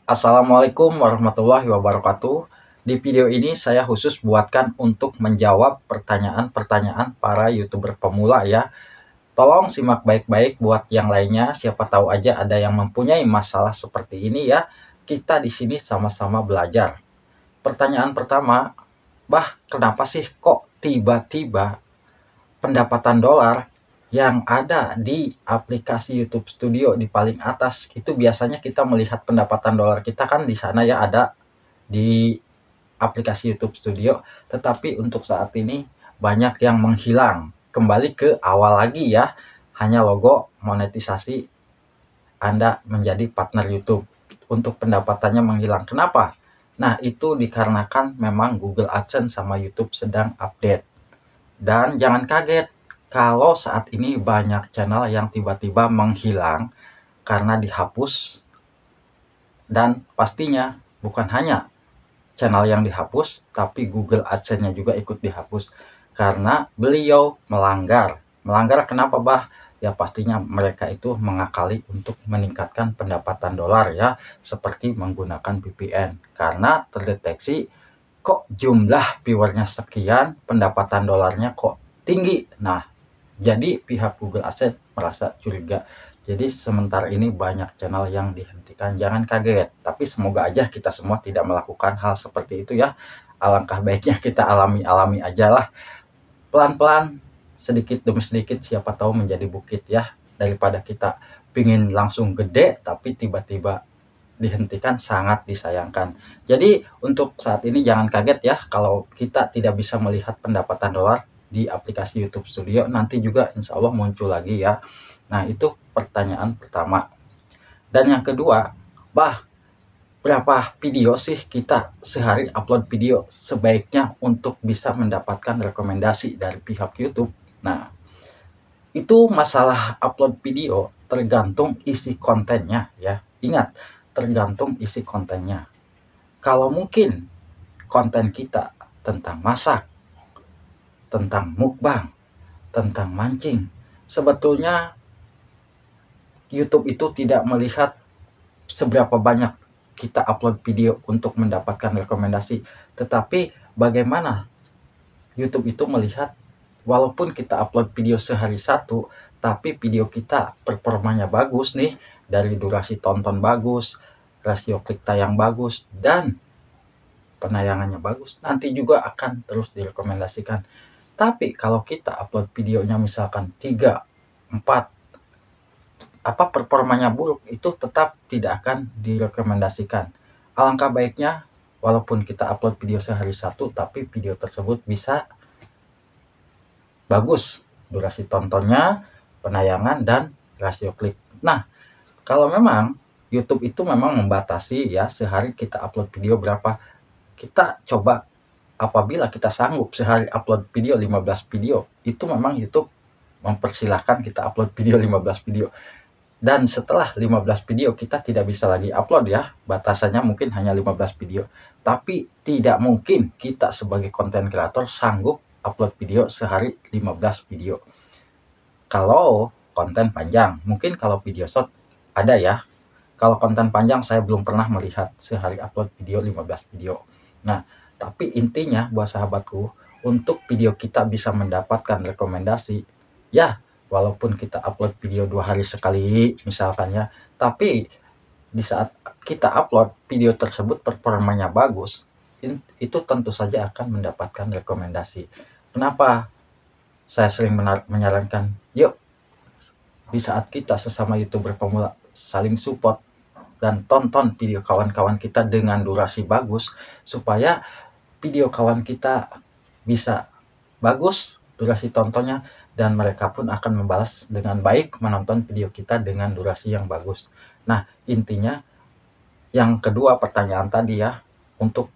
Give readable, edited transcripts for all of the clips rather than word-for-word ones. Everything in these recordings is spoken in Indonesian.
Assalamualaikum warahmatullahi wabarakatuh. Di video ini saya khusus buatkan untuk menjawab pertanyaan-pertanyaan para YouTuber pemula ya. Tolong simak baik-baik buat yang lainnya, siapa tahu aja ada yang mempunyai masalah seperti ini ya. Kita di sini sama-sama belajar. Pertanyaan pertama, kenapa sih kok tiba-tiba pendapatan dolar yang ada di aplikasi YouTube Studio di paling atas itu biasanya kita melihat pendapatan dolar kita kan di sana ya ada di aplikasi YouTube Studio, tetapi untuk saat ini banyak yang menghilang. Kembali ke awal lagi ya, hanya logo monetisasi Anda menjadi partner YouTube. Untuk pendapatannya menghilang. Kenapa? Nah, itu dikarenakan memang Google AdSense sama YouTube sedang update. Dan jangan kaget kalau saat ini banyak channel yang tiba-tiba menghilang karena dihapus, dan pastinya bukan hanya channel yang dihapus, tapi Google AdSense-nya juga ikut dihapus karena beliau melanggar. Melanggar kenapa, Ya pastinya mereka itu mengakali untuk meningkatkan pendapatan dolar ya, seperti menggunakan VPN. Karena terdeteksi kok jumlah viewernya sekian, pendapatan dolarnya kok tinggi. Nah, jadi pihak Google AdSense merasa curiga. Jadi sementara ini banyak channel yang dihentikan. Jangan kaget, tapi semoga aja kita semua tidak melakukan hal seperti itu ya. Alangkah baiknya kita alami-alami aja lah. Pelan-pelan, sedikit demi sedikit, siapa tahu menjadi bukit ya. Daripada kita pingin langsung gede, tapi tiba-tiba dihentikan, sangat disayangkan. Jadi untuk saat ini jangan kaget ya kalau kita tidak bisa melihat pendapatan dolar di aplikasi YouTube Studio, nanti juga insya Allah muncul lagi ya. Nah, itu pertanyaan pertama. Dan yang kedua, berapa video sih kita sehari upload video sebaiknya untuk bisa mendapatkan rekomendasi dari pihak YouTube? Nah, itu masalah upload video tergantung isi kontennya ya. Ingat, tergantung isi kontennya. Kalau mungkin konten kita tentang masak, tentang mukbang, tentang mancing, sebetulnya YouTube itu tidak melihat seberapa banyak kita upload video untuk mendapatkan rekomendasi, tetapi bagaimana YouTube itu melihat walaupun kita upload video sehari satu, tapi video kita performanya bagus nih, dari durasi tonton bagus, rasio klik tayang bagus, dan penayangannya bagus, nanti juga akan terus direkomendasikan. Tapi kalau kita upload videonya misalkan 3, 4, performanya buruk, itu tetap tidak akan direkomendasikan. Alangkah baiknya walaupun kita upload video sehari satu, tapi video tersebut bisa bagus durasi tontonnya, penayangan, dan rasio klik. Nah, kalau memang YouTube itu memang membatasi ya sehari kita upload video berapa, kita coba apabila kita sanggup sehari upload video 15 video, itu memang YouTube mempersilahkan kita upload video 15 video. Dan setelah 15 video kita tidak bisa lagi upload ya, batasannya mungkin hanya 15 video. Tapi tidak mungkin kita sebagai konten kreator sanggup upload video sehari 15 video. Kalau konten panjang, mungkin kalau video short ada ya. Kalau konten panjang saya belum pernah melihat sehari upload video 15 video. Nah, tapi intinya buat sahabatku, untuk video kita bisa mendapatkan rekomendasi, ya walaupun kita upload video 2 hari sekali misalkan ya, tapi di saat kita upload video tersebut performanya bagus, itu tentu saja akan mendapatkan rekomendasi. Kenapa saya sering menyarankan, yuk di saat kita sesama YouTuber pemula saling support dan tonton video kawan-kawan kita dengan durasi bagus, supaya video kawan kita bisa bagus durasi tontonnya, dan mereka pun akan membalas dengan baik menonton video kita dengan durasi yang bagus. Nah, intinya yang kedua pertanyaan tadi ya, untuk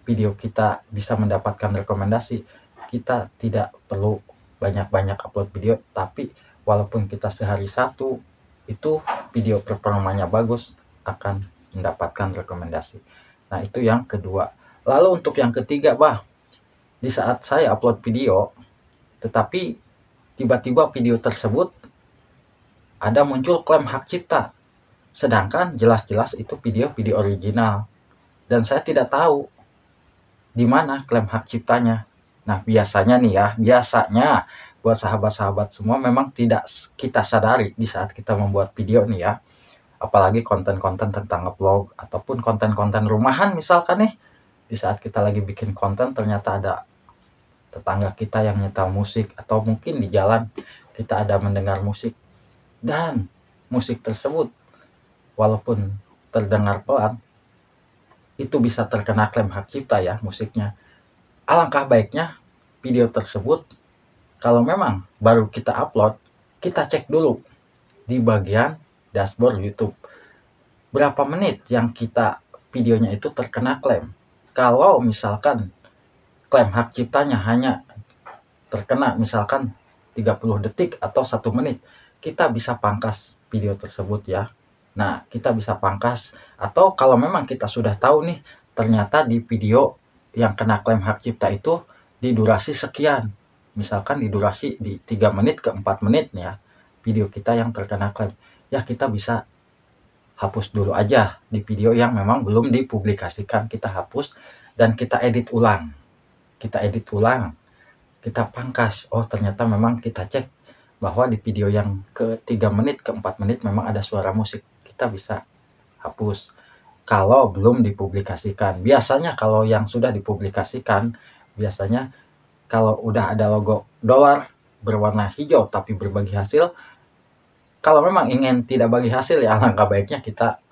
video kita bisa mendapatkan rekomendasi, kita tidak perlu banyak-banyak upload video, tapi walaupun kita sehari satu, itu video performanya bagus akan mendapatkan rekomendasi. Nah, itu yang kedua. Lalu untuk yang ketiga, di saat saya upload video, tetapi tiba-tiba video tersebut ada muncul klaim hak cipta. Sedangkan jelas-jelas itu video-video original dan saya tidak tahu di mana klaim hak ciptanya. Nah, biasanya nih ya, biasanya buat sahabat-sahabat semua memang tidak kita sadari di saat kita membuat video nih ya. Apalagi konten-konten tentang nge-vlog ataupun konten-konten rumahan misalkan nih. Di saat kita lagi bikin konten ternyata ada tetangga kita yang nyetel musik atau mungkin di jalan kita ada mendengar musik dan musik tersebut walaupun terdengar pelan itu bisa terkena klaim hak cipta ya musiknya. Alangkah baiknya video tersebut kalau memang baru kita upload, kita cek dulu di bagian dashboard YouTube. Berapa menit yang kita videonya itu terkena klaim. Kalau misalkan klaim hak ciptanya hanya terkena misalkan 30 detik atau 1 menit, kita bisa pangkas video tersebut ya. Nah, kita bisa pangkas atau kalau memang kita sudah tahu nih ternyata di video yang kena klaim hak cipta itu di durasi sekian. Misalkan di durasi di 3 menit ke 4 menit ya video kita yang terkena klaim. Ya kita bisa hapus dulu aja di video yang memang belum dipublikasikan, kita hapus dan kita edit ulang. Kita edit ulang, kita pangkas. Oh, ternyata memang kita cek bahwa di video yang ke 3 menit ke 4 menit memang ada suara musik. Kita bisa hapus kalau belum dipublikasikan. Biasanya kalau yang sudah dipublikasikan, biasanya kalau udah ada logo dolar berwarna hijau tapi berbagi hasil, kalau memang ingin tidak bagi hasil ya alangkah baiknya kita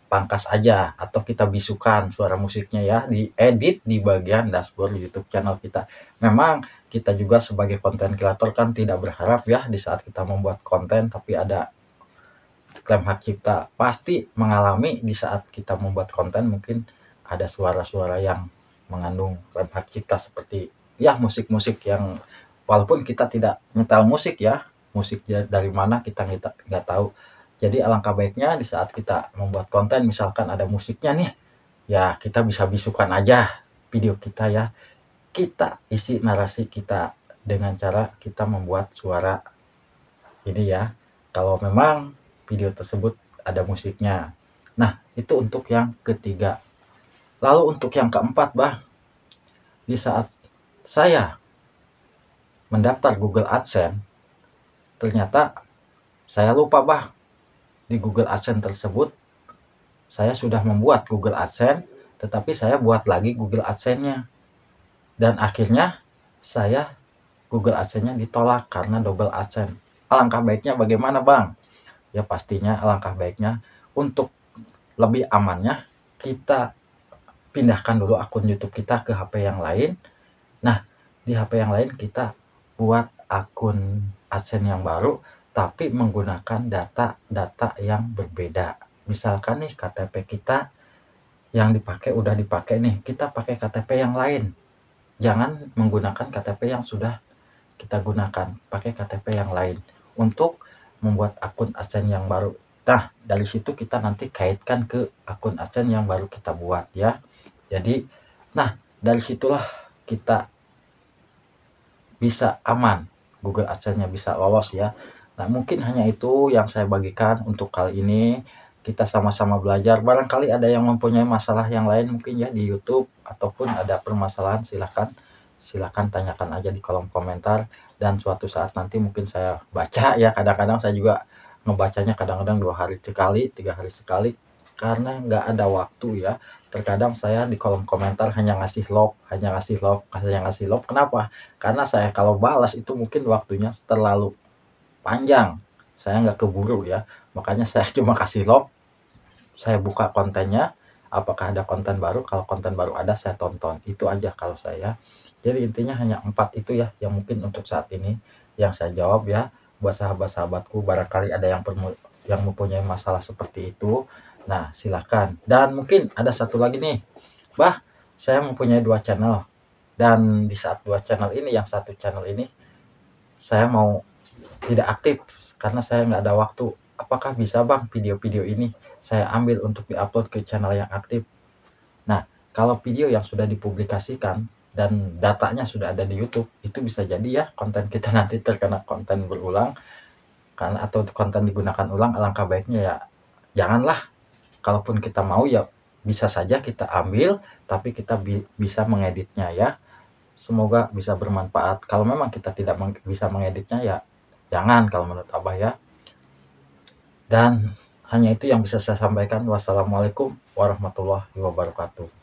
pangkas aja atau kita bisukan suara musiknya ya, diedit di bagian dashboard YouTube channel kita. Memang kita juga sebagai konten kreator kan tidak berharap ya di saat kita membuat konten tapi ada klaim hak cipta. Pasti mengalami di saat kita membuat konten mungkin ada suara-suara yang mengandung klaim hak cipta seperti ya musik-musik yang walaupun kita tidak nyetel musik ya, musik dari mana kita nggak tahu. Jadi alangkah baiknya di saat kita membuat konten misalkan ada musiknya nih, ya kita bisa bisukan aja video kita ya. Kita isi narasi kita dengan cara kita membuat suara ini ya. Kalau memang video tersebut ada musiknya. Nah, itu untuk yang ketiga. Lalu untuk yang keempat, di saat saya mendaftar Google AdSense, ternyata saya lupa, di Google AdSense tersebut saya sudah membuat Google AdSense, tetapi saya buat lagi Google AdSense-nya. Dan akhirnya saya Google AdSense-nya ditolak karena double AdSense. Alangkah baiknya bagaimana, Bang? Ya pastinya alangkah baiknya untuk lebih amannya kita pindahkan dulu akun YouTube kita ke HP yang lain. Nah, di HP yang lain kita buat akun AdSense yang baru tapi menggunakan data-data yang berbeda. Misalkan nih KTP kita yang dipakai udah dipakai nih, kita pakai KTP yang lain. Jangan menggunakan KTP yang sudah kita gunakan, pakai KTP yang lain untuk membuat akun AdSense yang baru. Nah, dari situ kita nanti kaitkan ke akun AdSense yang baru kita buat ya. Jadi, nah dari situlah kita bisa aman, Google AdSense-nya bisa lolos ya. Nah, mungkin hanya itu yang saya bagikan untuk kali ini. Kita sama-sama belajar. Barangkali ada yang mempunyai masalah yang lain mungkin ya di YouTube ataupun ada permasalahan silakan tanyakan aja di kolom komentar dan suatu saat nanti mungkin saya baca ya. Kadang-kadang saya juga ngebacanya kadang-kadang 2 hari sekali, 3 hari sekali karena nggak ada waktu ya. Terkadang saya di kolom komentar hanya ngasih love, hanya ngasih love, hanya ngasih love. Kenapa? Karena saya kalau balas itu mungkin waktunya terlalu panjang, saya nggak keburu ya, makanya saya cuma kasih love, saya buka kontennya, apakah ada konten baru, kalau konten baru ada saya tonton, itu aja kalau saya. Jadi intinya hanya 4 itu ya yang mungkin untuk saat ini yang saya jawab ya. Buat sahabat-sahabatku barangkali ada yang mempunyai masalah seperti itu, nah silahkan. Dan mungkin ada satu lagi nih, saya mempunyai 2 channel dan di saat 2 channel ini, yang satu channel ini saya mau tidak aktif karena saya nggak ada waktu. Apakah bisa, Bang, video-video ini saya ambil untuk diupload ke channel yang aktif? Nah, kalau video yang sudah dipublikasikan dan datanya sudah ada di YouTube, itu bisa jadi ya konten kita nanti terkena konten berulang karena atau konten digunakan ulang. Alangkah baiknya ya janganlah. Kalaupun kita mau ya bisa saja kita ambil, tapi kita bisa mengeditnya ya. Semoga bisa bermanfaat. Kalau memang kita tidak bisa mengeditnya ya jangan kalau menurut Abah ya. Dan hanya itu yang bisa saya sampaikan. Wassalamualaikum warahmatullahi wabarakatuh.